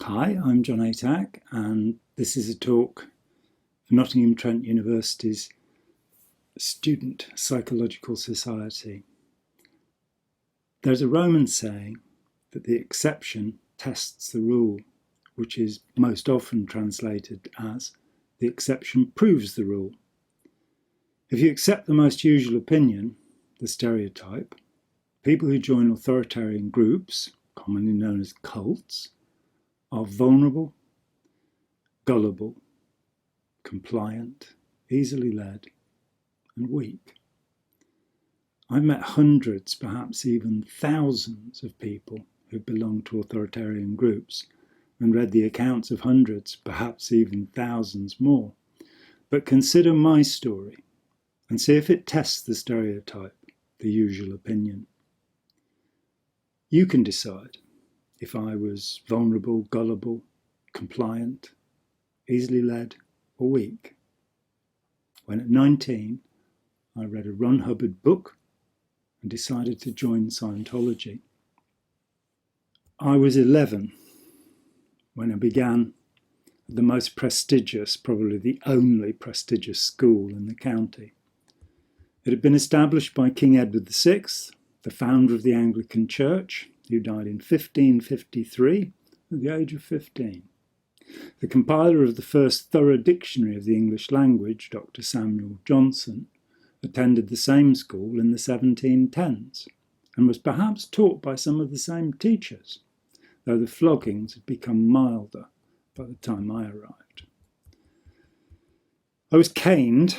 Hi, I'm John Atack, and this is a talk for Nottingham Trent University's Student Psychological Society. There's a Roman saying that the exception tests the rule, which is most often translated as the exception proves the rule. If you accept the most usual opinion, the stereotype, people who join authoritarian groups, commonly known as cults, are vulnerable, gullible, compliant, easily led, and weak. I've met hundreds, perhaps even thousands of people who belong to authoritarian groups and read the accounts of hundreds, perhaps even thousands more. But consider my story and see if it tests the stereotype, the usual opinion. You can decide if I was vulnerable, gullible, compliant, easily led, or weak. When at 19, I read a Ron Hubbard book and decided to join Scientology. I was 11 when I began at the most prestigious, probably the only prestigious school in the county. It had been established by King Edward VI, the founder of the Anglican Church, who died in 1553 at the age of 15. The compiler of the first thorough dictionary of the English language, Dr. Samuel Johnson, attended the same school in the 1710s and was perhaps taught by some of the same teachers, though the floggings had become milder by the time I arrived. I was caned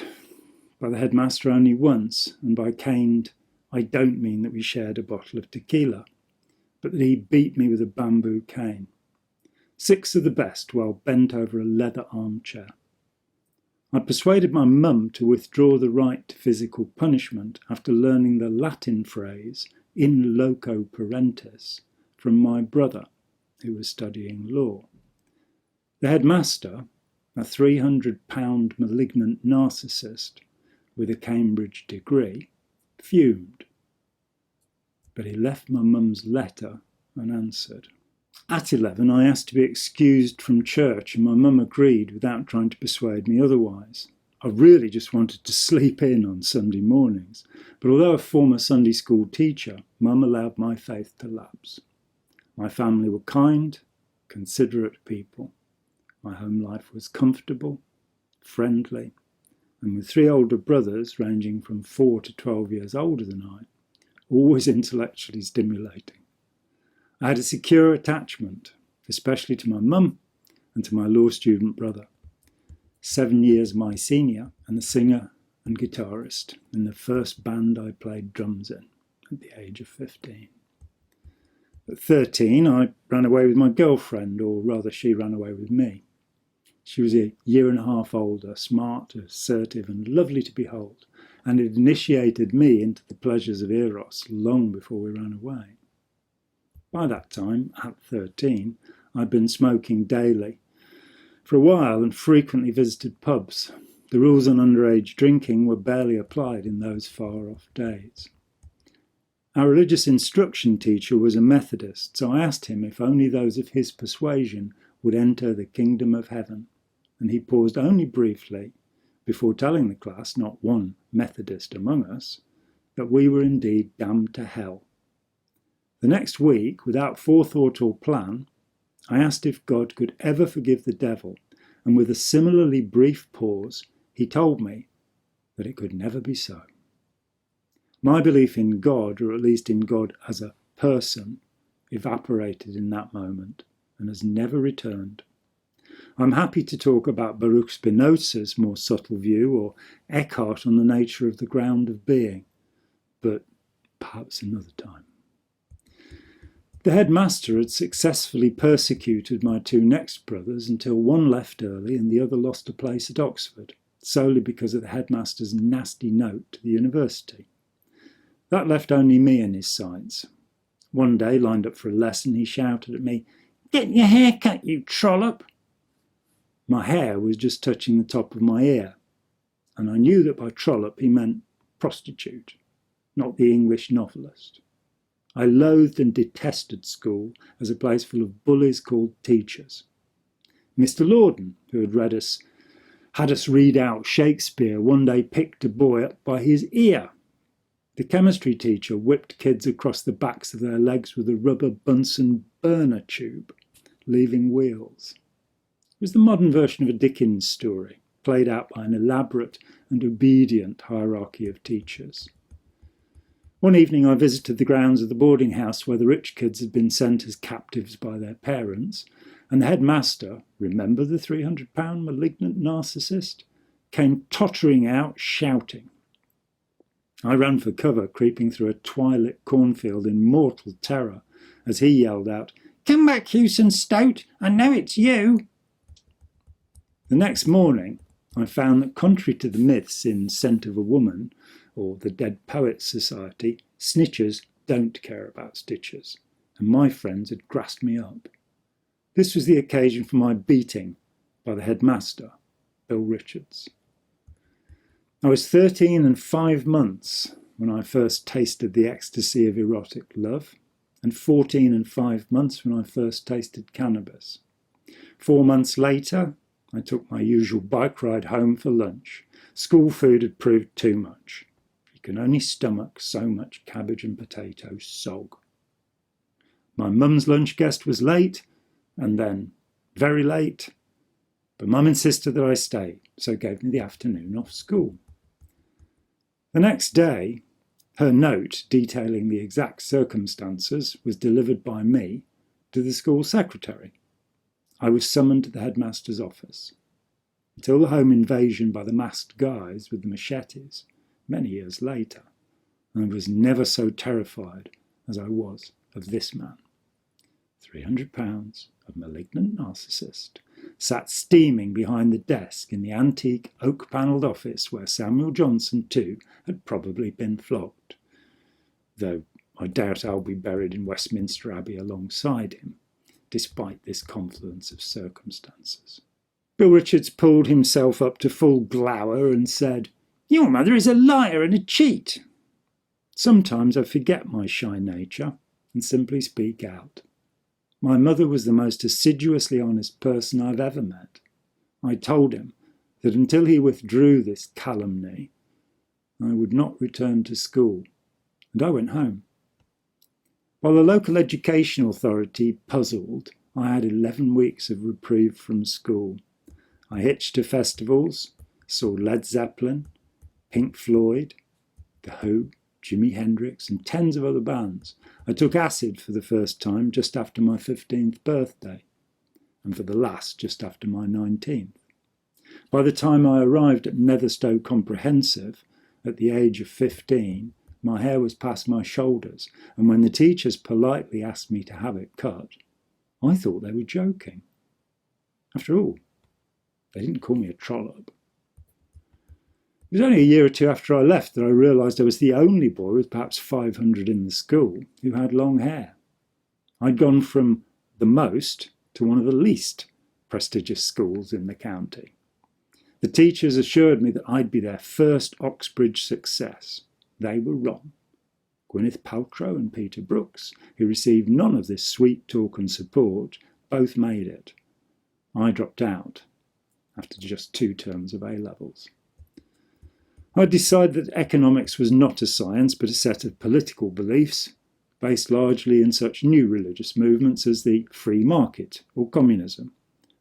by the headmaster only once, and by caned I don't mean that we shared a bottle of tequila, but that he beat me with a bamboo cane. 6 of the best while bent over a leather armchair. I persuaded my mum to withdraw the right to physical punishment after learning the Latin phrase in loco parentis from my brother, who was studying law. The headmaster, a 300-pound malignant narcissist with a Cambridge degree, fumed. But he left my mum's letter unanswered. At 11, I asked to be excused from church, and my mum agreed without trying to persuade me otherwise. I really just wanted to sleep in on Sunday mornings, but although a former Sunday school teacher, Mum allowed my faith to lapse. My family were kind, considerate people. My home life was comfortable, friendly, and with 3 older brothers ranging from 4 to 12 years older than I, always intellectually stimulating. I had a secure attachment, especially to my mum and to my law student brother, 7 years my senior and a singer and guitarist in the first band I played drums in at the age of 15. At 13, I ran away with my girlfriend, or rather she ran away with me. She was a year and a half older, smart, assertive and lovely to behold, and it initiated me into the pleasures of Eros long before we ran away. By that time, at 13, I'd been smoking daily for a while and frequently visited pubs. The rules on underage drinking were barely applied in those far-off days. Our religious instruction teacher was a Methodist, so I asked him if only those of his persuasion would enter the kingdom of heaven, and he paused only briefly before telling the class, not one Methodist among us, that we were indeed damned to hell. The next week, without forethought or plan, I asked if God could ever forgive the devil, and with a similarly brief pause, he told me that it could never be so. My belief in God, or at least in God as a person, evaporated in that moment and has never returned. I'm happy to talk about Baruch Spinoza's more subtle view, or Eckhart on the nature of the ground of being, but perhaps another time. The headmaster had successfully persecuted my 2 next brothers until one left early and the other lost a place at Oxford, solely because of the headmaster's nasty note to the university. That left only me in his sights. One day, lined up for a lesson, he shouted at me, "Get your hair cut, you trollop!" My hair was just touching the top of my ear, and I knew that by trollop he meant prostitute, not the English novelist. I loathed and detested school as a place full of bullies called teachers. Mr. Lorden, who had us read out Shakespeare, one day picked a boy up by his ear. The chemistry teacher whipped kids across the backs of their legs with a rubber Bunsen burner tube, leaving wheels. It was the modern version of a Dickens story, played out by an elaborate and obedient hierarchy of teachers. One evening I visited the grounds of the boarding house where the rich kids had been sent as captives by their parents, and the headmaster, remember the £300 malignant narcissist, came tottering out shouting. I ran for cover, creeping through a twilit cornfield in mortal terror, as he yelled out, "Come back, Hewson Stout, I know it's you." The next morning, I found that contrary to the myths in Scent of a Woman, or the Dead Poets Society, snitchers don't care about stitchers, and my friends had grassed me up. This was the occasion for my beating by the headmaster, Bill Richards. I was 13 and 5 months when I first tasted the ecstasy of erotic love, and 14 and 5 months when I first tasted cannabis. 4 months later, I took my usual bike ride home for lunch. School food had proved too much. You can only stomach so much cabbage and potato sog. My mum's lunch guest was late, and then very late, but Mum insisted that I stay, so gave me the afternoon off school. The next day, her note detailing the exact circumstances was delivered by me to the school secretary. I was summoned to the headmaster's office. Until the home invasion by the masked guys with the machetes, many years later, I was never so terrified as I was of this man. £300 of malignant narcissist sat steaming behind the desk in the antique oak-panelled office where Samuel Johnson too had probably been flogged, though I doubt I'll be buried in Westminster Abbey alongside him, despite this confluence of circumstances. Bill Richards pulled himself up to full glower and said, "Your mother is a liar and a cheat." Sometimes I forget my shy nature and simply speak out. My mother was the most assiduously honest person I've ever met. I told him that until he withdrew this calumny, I would not return to school, and I went home. While the local education authority puzzled, I had 11 weeks of reprieve from school. I hitched to festivals, saw Led Zeppelin, Pink Floyd, The Who, Jimi Hendrix, and tens of other bands. I took acid for the first time just after my 15th birthday, and for the last just after my 19th. By the time I arrived at Netherstowe Comprehensive, at the age of 15, my hair was past my shoulders, and when the teachers politely asked me to have it cut, I thought they were joking. After all, they didn't call me a trollop. It was only a year or two after I left that I realised I was the only boy with perhaps 500 in the school who had long hair. I'd gone from the most to one of the least prestigious schools in the county. The teachers assured me that I'd be their first Oxbridge success. They were wrong. Gwyneth Paltrow and Peter Brooks, who received none of this sweet talk and support, both made it. I dropped out after just 2 terms of A-levels. I decided that economics was not a science but a set of political beliefs, based largely in such new religious movements as the free market or communism,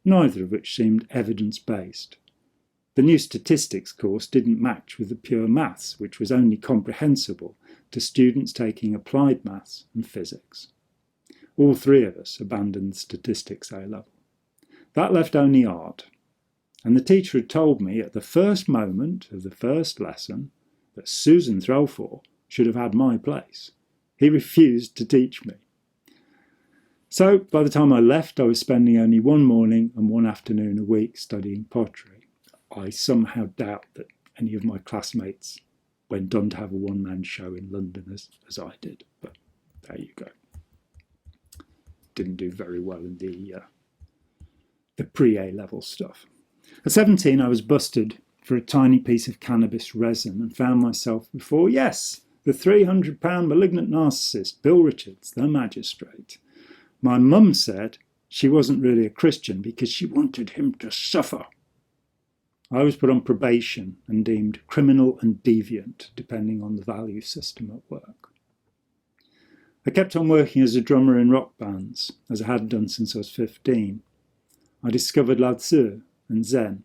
neither of which seemed evidence-based. The new statistics course didn't match with the pure maths, which was only comprehensible to students taking applied maths and physics. All 3 of us abandoned statistics A-level. That left only art. And the teacher had told me at the first moment of the first lesson that Susan Threlfall should have had my place. He refused to teach me. So by the time I left, I was spending only 1 morning and 1 afternoon a week studying pottery. I somehow doubt that any of my classmates went on to have a one-man show in London as I did, but there you go. Didn't do very well in the pre-A-level stuff. At 17, I was busted for a tiny piece of cannabis resin and found myself before, yes, The £300 malignant narcissist, Bill Richards, the magistrate. My mum said she wasn't really a Christian because she wanted him to suffer. I was put on probation and deemed criminal and deviant, depending on the value system at work. I kept on working as a drummer in rock bands, as I had done since I was 15. I discovered Lao Tzu and Zen.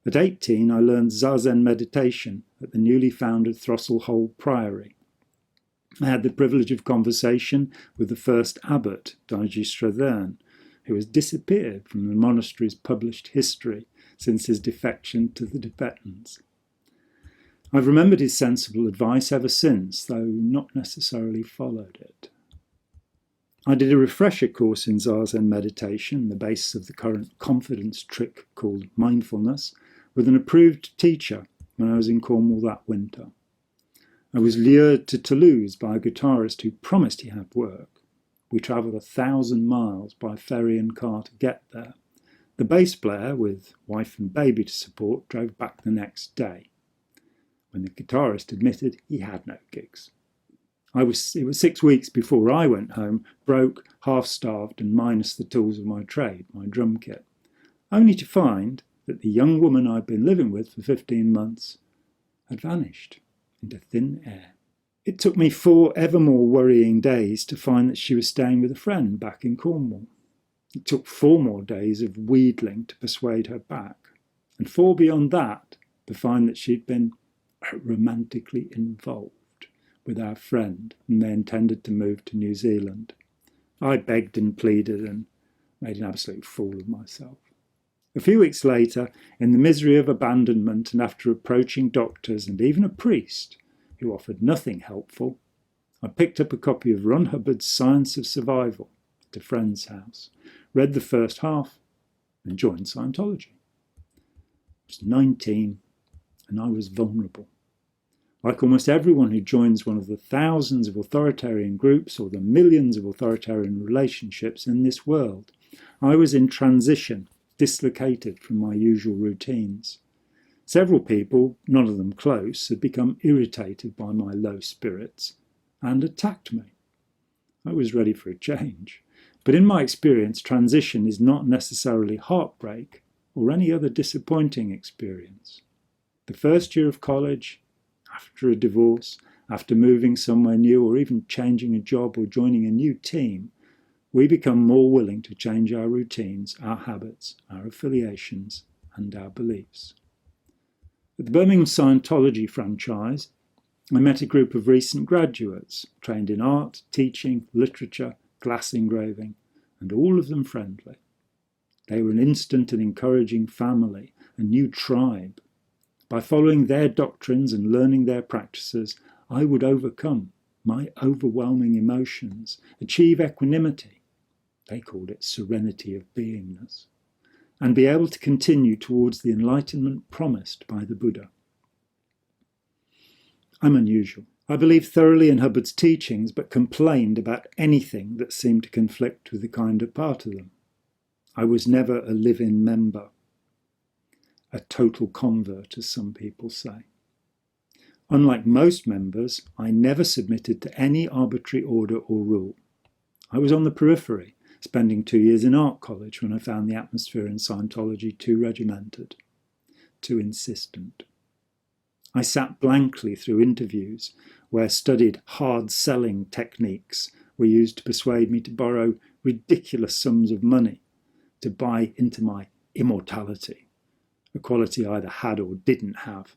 At 18, I learned Zazen meditation at the newly founded Throstle Hole Priory. I had the privilege of conversation with the first abbot, Daiji Strathern, who has disappeared from the monastery's published history since his defection to the Tibetans. I've remembered his sensible advice ever since, though not necessarily followed it. I did a refresher course in Zazen meditation, the basis of the current confidence trick called mindfulness, with an approved teacher when I was in Cornwall that winter. I was lured to Toulouse by a guitarist who promised he had work. We travelled 1,000 miles by ferry and car to get there. The bass player, with wife and baby to support, drove back the next day, when the guitarist admitted he had no gigs. It was 6 weeks before I went home, broke, half-starved and minus the tools of my trade, my drum kit, only to find that the young woman I'd been living with for 15 months had vanished into thin air. It took me 4 ever more worrying days to find that she was staying with a friend back in Cornwall. It took 4 more days of wheedling to persuade her back, and 4 beyond that to find that she'd been romantically involved with our friend and they intended to move to New Zealand. I begged and pleaded and made an absolute fool of myself. A few weeks later, in the misery of abandonment and after approaching doctors and even a priest who offered nothing helpful, I picked up a copy of Ron Hubbard's Science of Survival at a friend's house, read the first half and joined Scientology. I was 19 and I was vulnerable. Like almost everyone who joins one of the thousands of authoritarian groups or the millions of authoritarian relationships in this world, I was in transition, dislocated from my usual routines. Several people, none of them close, had become irritated by my low spirits and attacked me. I was ready for a change. But in my experience, transition is not necessarily heartbreak or any other disappointing experience. The first year of college, after a divorce, after moving somewhere new or even changing a job or joining a new team, we become more willing to change our routines, our habits, our affiliations, and our beliefs. At the Birmingham Scientology franchise, I met a group of recent graduates, trained in art, teaching, literature, glass engraving, and all of them friendly. They were an instant and encouraging family, a new tribe. By following their doctrines and learning their practices, I would overcome my overwhelming emotions, achieve equanimity, they called it serenity of beingness, and be able to continue towards the enlightenment promised by the Buddha. I'm unusual. I believed thoroughly in Hubbard's teachings, but complained about anything that seemed to conflict with the kinder part of them. I was never a live-in member, a total convert, as some people say. Unlike most members, I never submitted to any arbitrary order or rule. I was on the periphery, spending 2 years in art college when I found the atmosphere in Scientology too regimented, too insistent. I sat blankly through interviews where studied hard-selling techniques were used to persuade me to borrow ridiculous sums of money to buy into my immortality, a quality I either had or didn't have,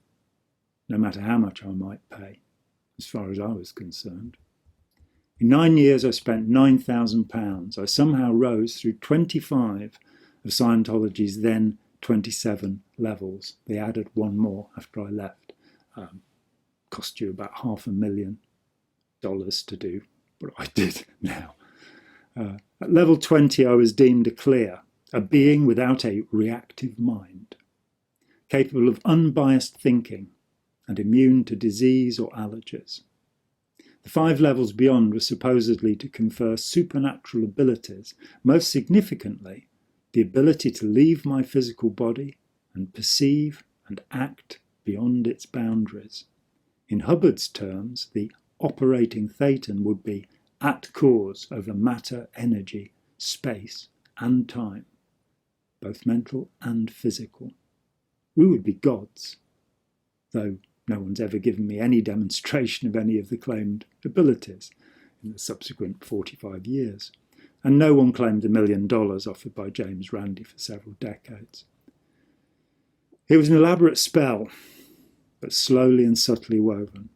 no matter how much I might pay, as far as I was concerned. In 9 years, I spent £9,000. I somehow rose through 25 of Scientology's then 27 levels. They added 1 more after I left. Cost you about $500,000 to do, but I did now. At level 20, I was deemed a clear, a being without a reactive mind, capable of unbiased thinking and immune to disease or allergies. The 5 levels beyond were supposedly to confer supernatural abilities, most significantly, the ability to leave my physical body and perceive and act beyond its boundaries. In Hubbard's terms, the operating thetan would be at cause over matter, energy, space, and time, both mental and physical. We would be gods, though no one's ever given me any demonstration of any of the claimed abilities in the subsequent 45 years, and no one claimed $1 million offered by James Randi for several decades. It was an elaborate spell, but slowly and subtly woven.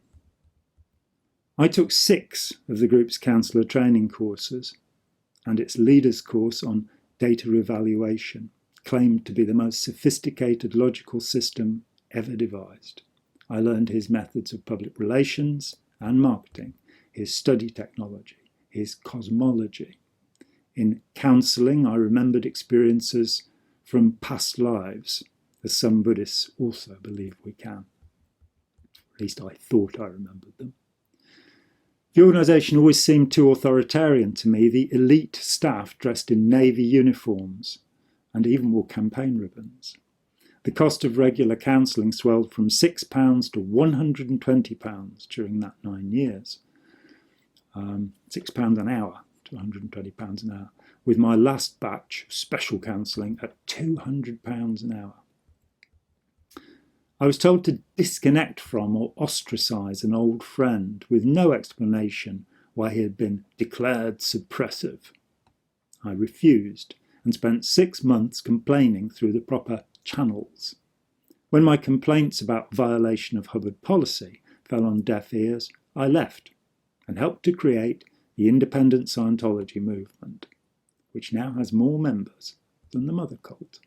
I took 6 of the group's counsellor training courses, and its leaders course on data evaluation, claimed to be the most sophisticated logical system ever devised. I learned his methods of public relations and marketing, his study technology, his cosmology. In counselling, I remembered experiences from past lives, as some Buddhists also believe we can. At least I thought I remembered them. The organisation always seemed too authoritarian to me, the elite staff dressed in navy uniforms and even wore campaign ribbons. The cost of regular counselling swelled from £6 to £120 during that 9 years. £6 an hour to £120 an hour, with my last batch of special counselling at £200 an hour. I was told to disconnect from or ostracise an old friend with no explanation why he had been declared suppressive. I refused and spent 6 months complaining through the proper channels. When my complaints about violation of Hubbard policy fell on deaf ears, I left and helped to create the independent Scientology movement, which now has more members than the mother cult.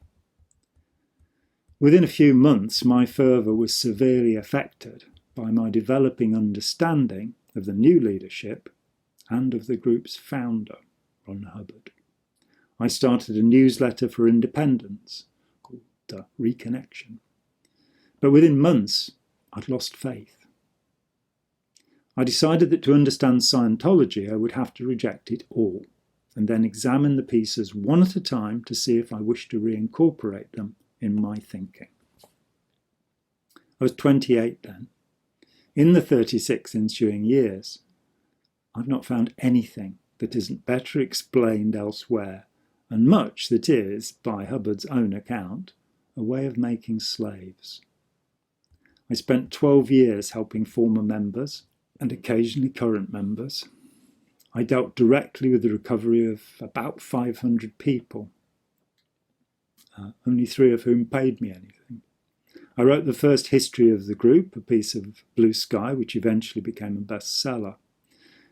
Within a few months, my fervour was severely affected by my developing understanding of the new leadership and of the group's founder, Ron Hubbard. I started a newsletter for independents called Reconnection. But within months, I'd lost faith. I decided that to understand Scientology, I would have to reject it all, and then examine the pieces one at a time to see if I wished to reincorporate them in my thinking. I was 28 then. In the 36 ensuing years, I've not found anything that isn't better explained elsewhere, and much that is, by Hubbard's own account, a way of making slaves. I spent 12 years helping former members, and occasionally current members. I dealt directly with the recovery of about 500 people, only 3 of whom paid me anything. I wrote the first history of the group, a piece of blue sky, which eventually became a bestseller.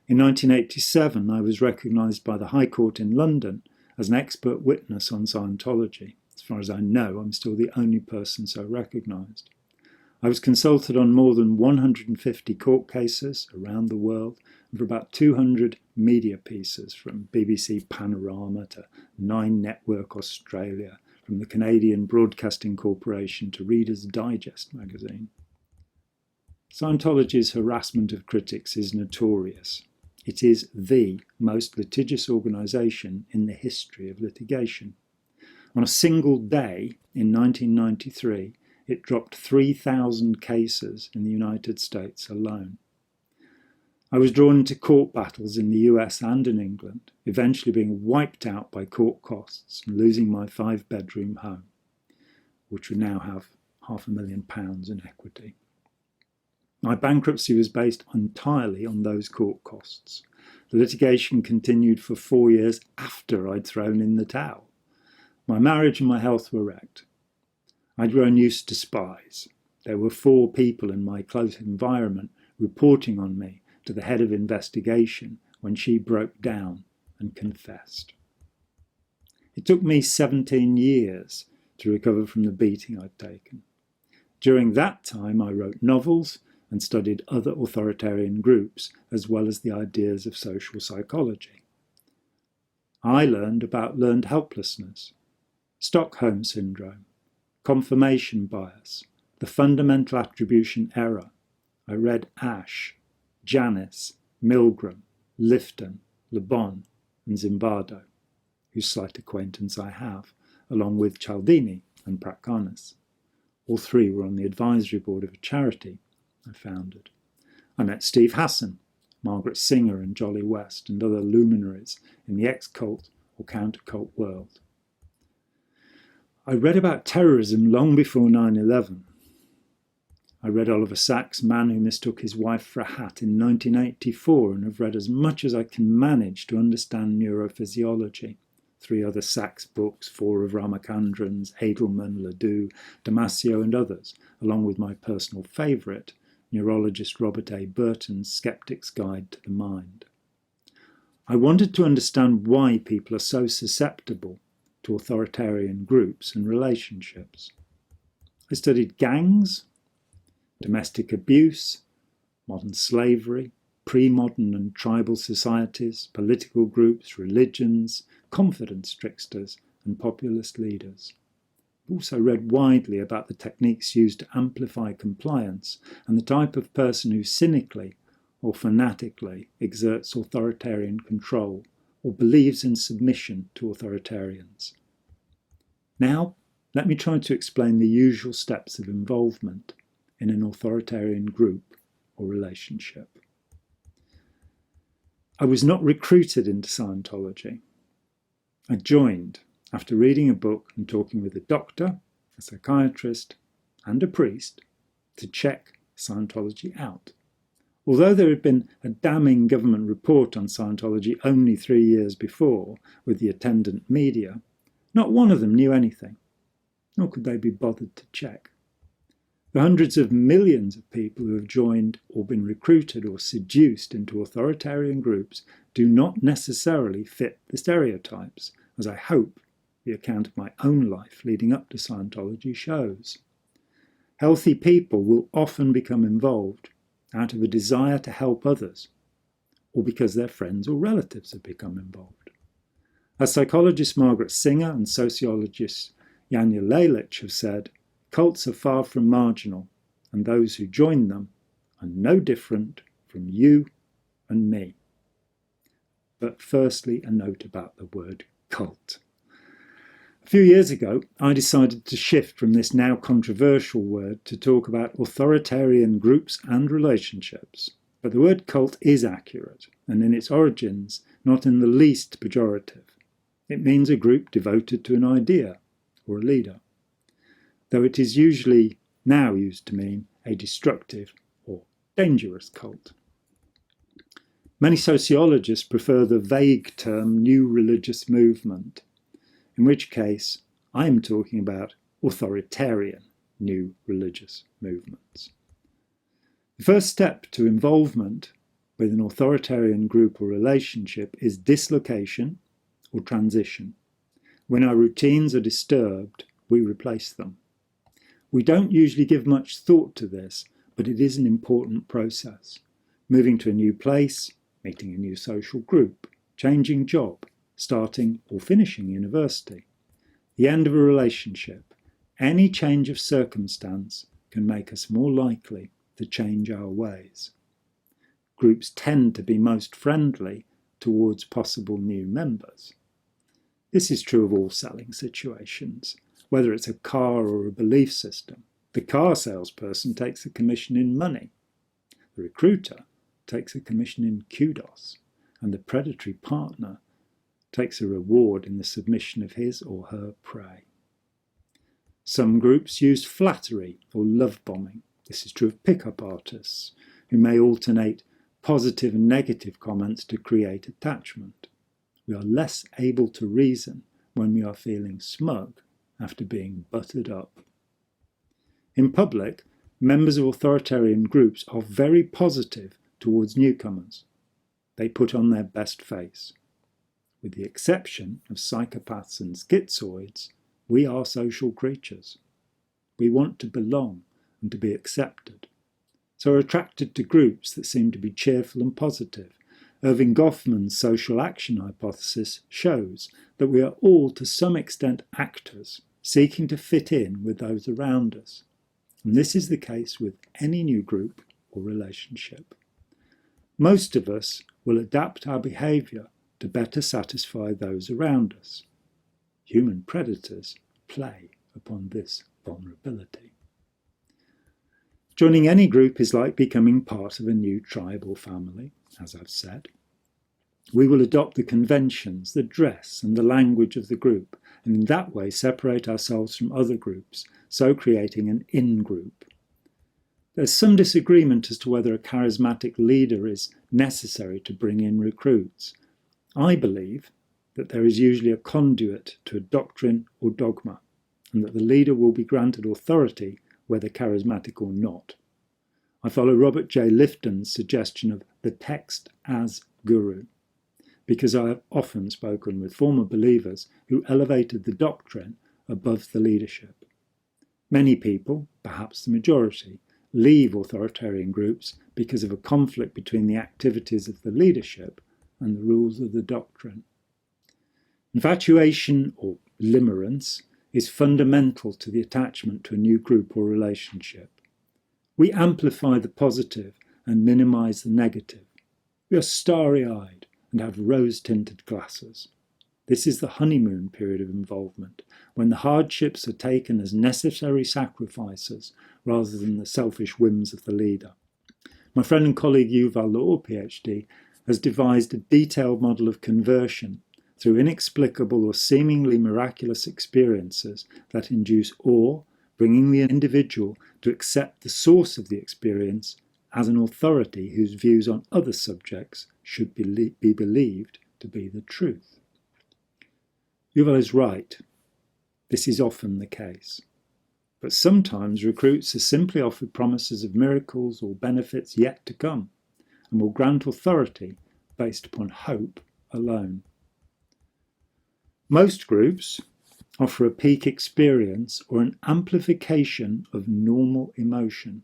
In 1987, I was recognised by the High Court in London as an expert witness on Scientology. As far as I know, I'm still the only person so recognised. I was consulted on more than 150 court cases around the world and for about 200 media pieces, from BBC Panorama to 9 Network Australia, from the Canadian Broadcasting Corporation to Reader's Digest magazine. Scientology's harassment of critics is notorious. It is the most litigious organisation in the history of litigation. On a single day in 1993, it dropped 3,000 cases in the United States alone. I was drawn into court battles in the US and in England, eventually being wiped out by court costs and losing my 5-bedroom home, which would now have £500,000 in equity. My bankruptcy was based entirely on those court costs. The litigation continued for 4 years after I'd thrown in the towel. My marriage and my health were wrecked. I'd grown used to spies. There were 4 people in my close environment reporting on me to the head of investigation when she broke down and confessed. It took me 17 years to recover from the beating I'd taken. During that time, I wrote novels and studied other authoritarian groups, as well as the ideas of social psychology. I learned about learned helplessness, Stockholm syndrome, confirmation bias, the fundamental attribution error. I read Ash, Janis, Milgram, Lifton, Le Bon, and Zimbardo, whose slight acquaintance I have, along with Cialdini and Pracanis. All 3 were on the advisory board of a charity I founded. I met Steve Hassan, Margaret Singer and Jolly West, and other luminaries in the ex-cult or counter-cult world. I read about terrorism long before 9/11. I read Oliver Sacks' Man Who Mistook His Wife for a Hat in 1984 and have read as much as I can manage to understand neurophysiology. 3 other Sacks books, 4 of Ramachandran's, Edelman, Ledoux, Damasio and others, along with my personal favourite, neurologist Robert A. Burton's Skeptic's Guide to the Mind. I wanted to understand why people are so susceptible to authoritarian groups and relationships. I studied gangs, domestic abuse, modern slavery, pre-modern and tribal societies, political groups, religions, confidence tricksters, and populist leaders. I've also read widely about the techniques used to amplify compliance and the type of person who cynically or fanatically exerts authoritarian control or believes in submission to authoritarians. Now, let me try to explain the usual steps of involvement in an authoritarian group or relationship. I was not recruited into Scientology. I joined after reading a book and talking with a doctor, a psychiatrist, and a priest to check Scientology out. Although there had been a damning government report on Scientology only 3 years before with the attendant media, not one of them knew anything, nor could they be bothered to check. The hundreds of millions of people who have joined or been recruited or seduced into authoritarian groups do not necessarily fit the stereotypes, as I hope the account of my own life leading up to Scientology shows. Healthy people will often become involved out of a desire to help others, or because their friends or relatives have become involved. As psychologist Margaret Singer and sociologist Janja Lalich have said, cults are far from marginal, and those who join them are no different from you and me. But firstly, a note about the word cult. A few years ago, I decided to shift from this now controversial word to talk about authoritarian groups and relationships. But the word cult is accurate, and in its origins, not in the least pejorative. It means a group devoted to an idea or a leader, though it is usually now used to mean a destructive or dangerous cult. Many sociologists prefer the vague term new religious movement, in which case I am talking about authoritarian new religious movements. The first step to involvement with an authoritarian group or relationship is dislocation or transition. When our routines are disturbed, we replace them. We don't usually give much thought to this, but it is an important process. Moving to a new place, meeting a new social group, changing job, starting or finishing university, the end of a relationship, any change of circumstance can make us more likely to change our ways. Groups tend to be most friendly towards possible new members. This is true of all selling situations, whether it's a car or a belief system. The car salesperson takes a commission in money. The recruiter takes a commission in kudos, and the predatory partner takes a reward in the submission of his or her prey. Some groups use flattery or love bombing. This is true of pickup artists, who may alternate positive and negative comments to create attachment. We are less able to reason when we are feeling smug after being buttered up. In public, members of authoritarian groups are very positive towards newcomers. They put on their best face. With the exception of psychopaths and schizoids, we are social creatures. We want to belong and to be accepted, so are attracted to groups that seem to be cheerful and positive. Erving Goffman's social action hypothesis shows that we are all to some extent actors, seeking to fit in with those around us. And this is the case with any new group or relationship. Most of us will adapt our behaviour to better satisfy those around us. Human predators play upon this vulnerability. Joining any group is like becoming part of a new tribe or family, as I've said. We will adopt the conventions, the dress and the language of the group, and in that way separate ourselves from other groups, so creating an in-group. There's some disagreement as to whether a charismatic leader is necessary to bring in recruits. I believe that there is usually a conduit to a doctrine or dogma, and that the leader will be granted authority whether charismatic or not. I follow Robert J. Lifton's suggestion of the text as guru, because I have often spoken with former believers who elevated the doctrine above the leadership. Many people, perhaps the majority, leave authoritarian groups because of a conflict between the activities of the leadership and the rules of the doctrine. Infatuation, or limerance, is fundamental to the attachment to a new group or relationship. We amplify the positive and minimise the negative. We are starry-eyed and have rose-tinted glasses. This is the honeymoon period of involvement, when the hardships are taken as necessary sacrifices rather than the selfish whims of the leader. My friend and colleague Yuval Laor, PhD, has devised a detailed model of conversion through inexplicable or seemingly miraculous experiences that induce awe, bringing the individual to accept the source of the experience as an authority whose views on other subjects should be believed to be the truth. Yuval is right. This is often the case. But sometimes recruits are simply offered promises of miracles or benefits yet to come, and will grant authority based upon hope alone. Most groups offer a peak experience or an amplification of normal emotion.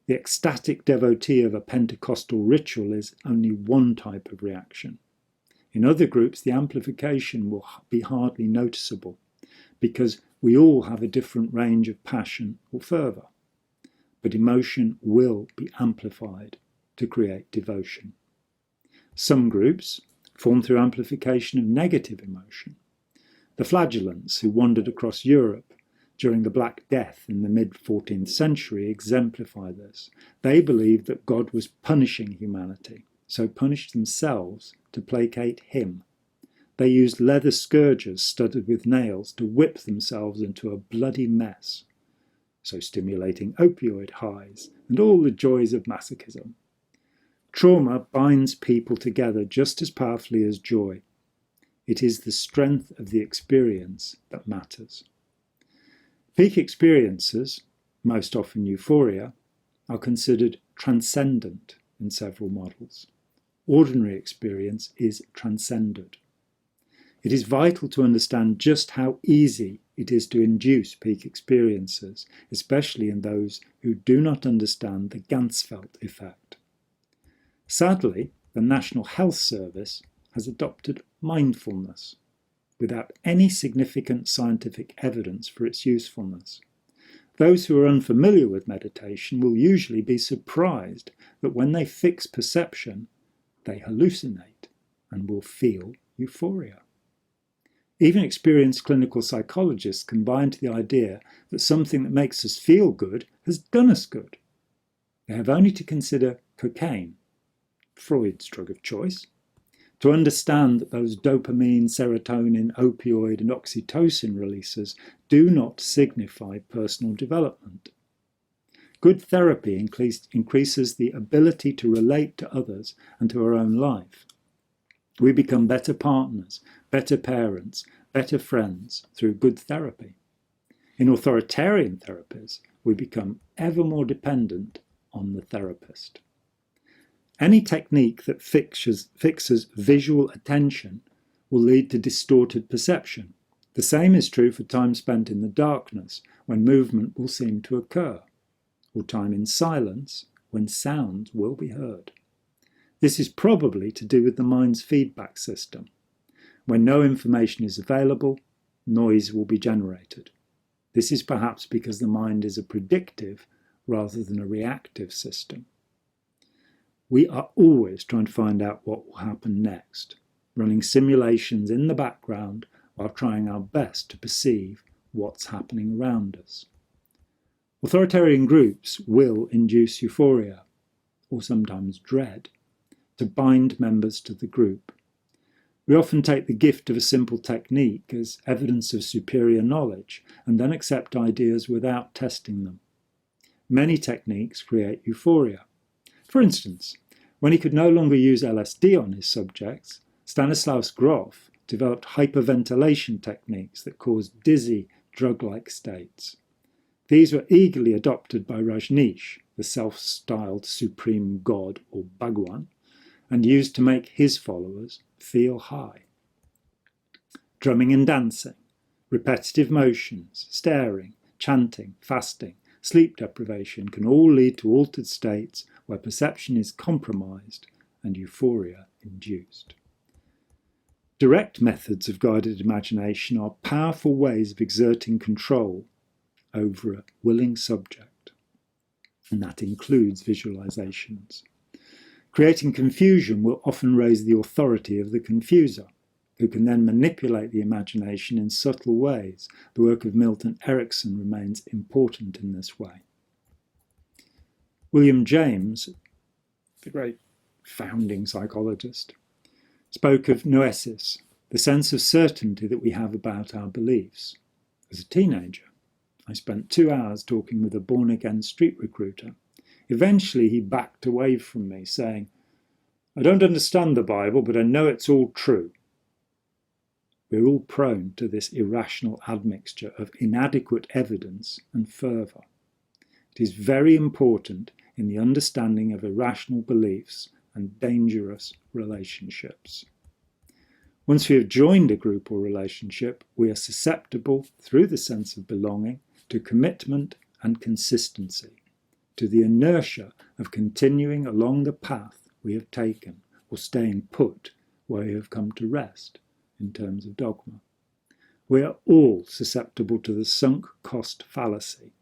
The ecstatic devotee of a Pentecostal ritual is only one type of reaction. In other groups, the amplification will be hardly noticeable because we all have a different range of passion or fervour. But emotion will be amplified to create devotion. Some groups form through amplification of negative emotion. The flagellants who wandered across Europe during the Black Death in the mid-14th century exemplify this. They believed that God was punishing humanity, so punished themselves to placate him. They used leather scourges studded with nails to whip themselves into a bloody mess, so stimulating opioid highs and all the joys of masochism. Trauma binds people together just as powerfully as joy. It is the strength of the experience that matters. Peak experiences, most often euphoria, are considered transcendent in several models. Ordinary experience is transcended. It is vital to understand just how easy it is to induce peak experiences, especially in those who do not understand the Ganzfeld effect. Sadly, the National Health Service has adopted mindfulness without any significant scientific evidence for its usefulness. Those who are unfamiliar with meditation will usually be surprised that when they fix perception, they hallucinate and will feel euphoria. Even experienced clinical psychologists combine to the idea that something that makes us feel good has done us good. They have only to consider cocaine, Freud's drug of choice, to understand that those dopamine, serotonin, opioid and oxytocin releases do not signify personal development. Good therapy increases the ability to relate to others and to our own life. We become better partners, better parents, better friends through good therapy. In authoritarian therapies, we become ever more dependent on the therapist. Any technique that fixes visual attention will lead to distorted perception. The same is true for time spent in the darkness, when movement will seem to occur, or time in silence, when sounds will be heard. This is probably to do with the mind's feedback system. When no information is available, noise will be generated. This is perhaps because the mind is a predictive rather than a reactive system. We are always trying to find out what will happen next, running simulations in the background while trying our best to perceive what's happening around us. Authoritarian groups will induce euphoria, or sometimes dread, to bind members to the group. We often take the gift of a simple technique as evidence of superior knowledge and then accept ideas without testing them. Many techniques create euphoria. For instance, when he could no longer use LSD on his subjects, Stanislaus Grof developed hyperventilation techniques that caused dizzy, drug-like states. These were eagerly adopted by Rajneesh, the self-styled supreme god or Bhagwan, and used to make his followers feel high. Drumming and dancing, repetitive motions, staring, chanting, fasting, sleep deprivation can all lead to altered states where perception is compromised and euphoria induced. Direct methods of guided imagination are powerful ways of exerting control over a willing subject, and that includes visualizations. Creating confusion will often raise the authority of the confuser, who can then manipulate the imagination in subtle ways. The work of Milton Erickson remains important in this way. William James, the great founding psychologist, spoke of noesis, the sense of certainty that we have about our beliefs. As a teenager, I spent 2 hours talking with a born-again street recruiter. Eventually, he backed away from me, saying, "I don't understand the Bible, but I know it's all true." We're all prone to this irrational admixture of inadequate evidence and fervour. It is very important in the understanding of irrational beliefs and dangerous relationships. Once we have joined a group or relationship, we are susceptible, through the sense of belonging, to commitment and consistency, to the inertia of continuing along the path we have taken, or staying put where we have come to rest, in terms of dogma. We are all susceptible to the sunk cost fallacy,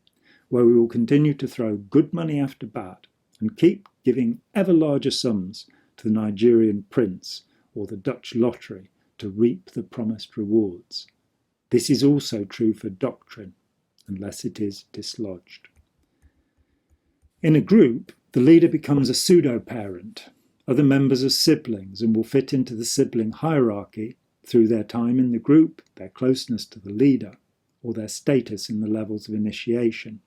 where we will continue to throw good money after bad and keep giving ever larger sums to the Nigerian prince or the Dutch lottery to reap the promised rewards. This is also true for doctrine, unless it is dislodged. In a group, the leader becomes a pseudo-parent. Other members are siblings and will fit into the sibling hierarchy through their time in the group, their closeness to the leader, or their status in the levels of initiation.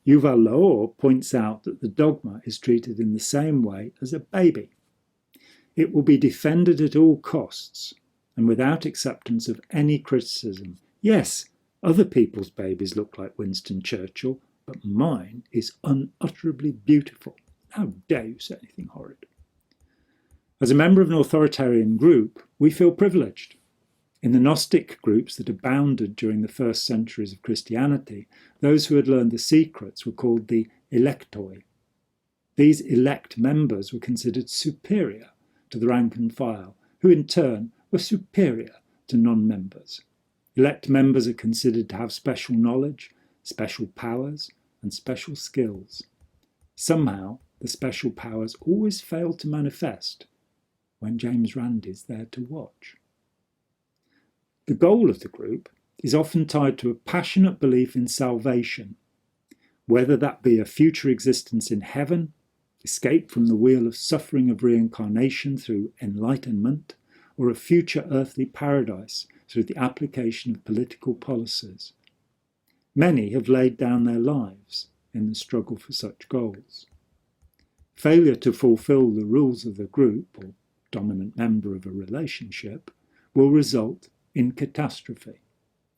Yuval Laor points out that the dogma is treated in the same way as a baby. It will be defended at all costs and without acceptance of any criticism. Yes, other people's babies look like Winston Churchill, but mine is unutterably beautiful. How dare you say anything horrid? As a member of an authoritarian group, we feel privileged. In the Gnostic groups that abounded during the first centuries of Christianity, those who had learned the secrets were called the electoi. These elect members were considered superior to the rank and file, who in turn were superior to non-members. Elect members are considered to have special knowledge, special powers, and special skills. Somehow, the special powers always fail to manifest when James Randi is there to watch. The goal of the group is often tied to a passionate belief in salvation, whether that be a future existence in heaven, escape from the wheel of suffering of reincarnation through enlightenment, or a future earthly paradise through the application of political policies. Many have laid down their lives in the struggle for such goals. Failure to fulfill the rules of the group, or dominant member of a relationship, will result in catastrophe.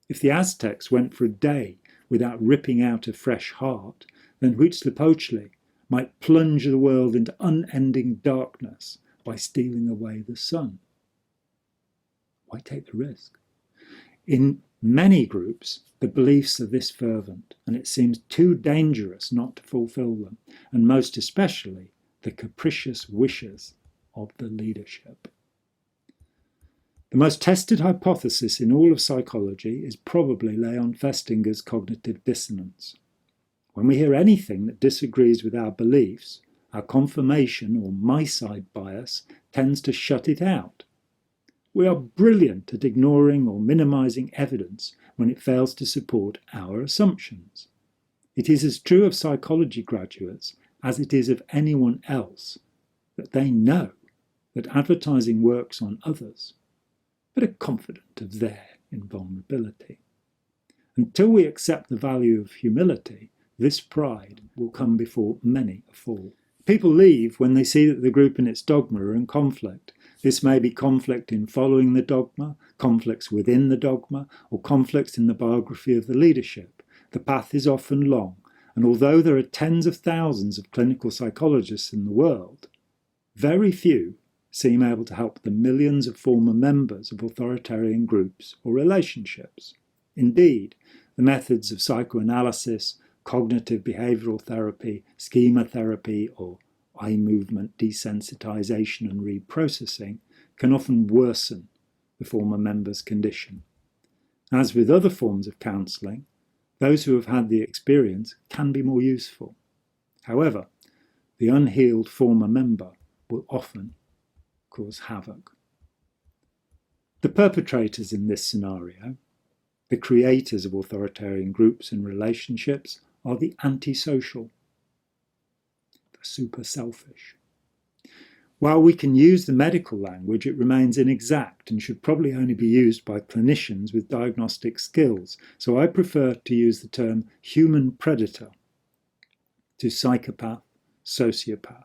If the Aztecs went for a day without ripping out a fresh heart, then Huitzilopochtli might plunge the world into unending darkness by stealing away the sun. Why take the risk? In many groups, the beliefs are this fervent, and it seems too dangerous not to fulfill them, and most especially the capricious wishes of the leadership. The most tested hypothesis in all of psychology is probably Leon Festinger's cognitive dissonance. When we hear anything that disagrees with our beliefs, our confirmation or my side bias tends to shut it out. We are brilliant at ignoring or minimizing evidence when it fails to support our assumptions. It is as true of psychology graduates as it is of anyone else that they know that advertising works on others, but are confident of their invulnerability. Until we accept the value of humility, this pride will come before many a fall. People leave when they see that the group and its dogma are in conflict. This may be conflict in following the dogma, conflicts within the dogma, or conflicts in the biography of the leadership. The path is often long, and although there are tens of thousands of clinical psychologists in the world, very few seem able to help the millions of former members of authoritarian groups or relationships. Indeed, the methods of psychoanalysis, cognitive behavioural therapy, schema therapy, or eye movement desensitization and reprocessing can often worsen the former member's condition. As with other forms of counselling, those who have had the experience can be more useful. However, the unhealed former member will often cause havoc. The perpetrators in this scenario, the creators of authoritarian groups and relationships, are the antisocial, the super selfish. While we can use the medical language, it remains inexact and should probably only be used by clinicians with diagnostic skills, so I prefer to use the term human predator to psychopath, sociopath,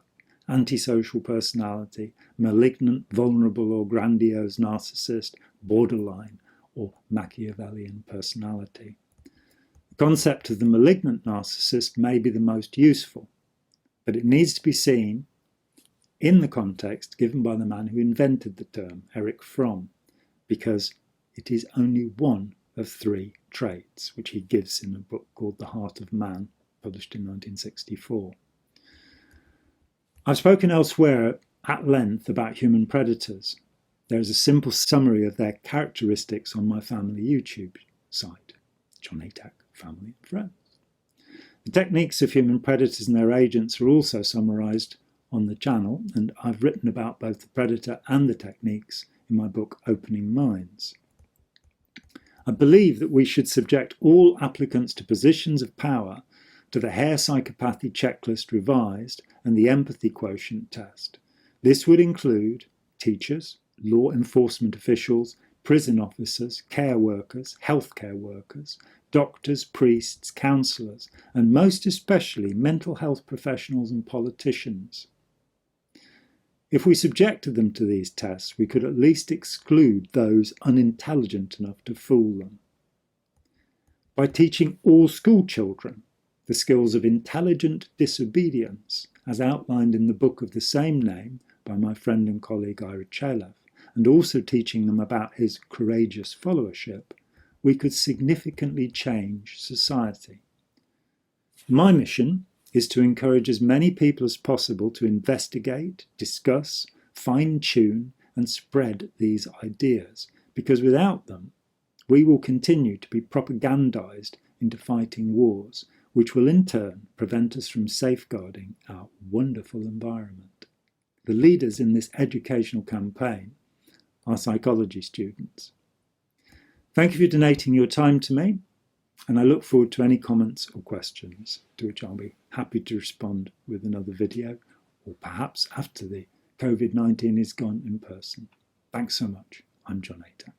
antisocial personality, malignant, vulnerable or grandiose narcissist, borderline or Machiavellian personality. The concept of the malignant narcissist may be the most useful, but it needs to be seen in the context given by the man who invented the term, Erich Fromm, because it is only one of three traits, which he gives in a book called The Heart of Man, published in 1964. I've spoken elsewhere at length about human predators. There is a simple summary of their characteristics on my family YouTube site, John Atack, Family and Friends. The techniques of human predators and their agents are also summarised on the channel, and I've written about both the predator and the techniques in my book Opening Minds. I believe that we should subject all applicants to positions of power to the Hare Psychopathy Checklist Revised and the Empathy Quotient Test. This would include teachers, law enforcement officials, prison officers, care workers, healthcare workers, doctors, priests, counsellors, and most especially mental health professionals and politicians. If we subjected them to these tests, we could at least exclude those unintelligent enough to fool them. By teaching all school children the skills of intelligent disobedience, as outlined in the book of the same name by my friend and colleague Erich Fromm, and also teaching them about his courageous followership, we could significantly change society. My mission is to encourage as many people as possible to investigate, discuss, fine-tune and spread these ideas, because without them, we will continue to be propagandized into fighting wars, which will in turn prevent us from safeguarding our wonderful environment. The leaders in this educational campaign are psychology students. Thank you for donating your time to me, and I look forward to any comments or questions, to which I'll be happy to respond with another video, or perhaps after the COVID-19 is gone in person. Thanks so much. I'm John Atack.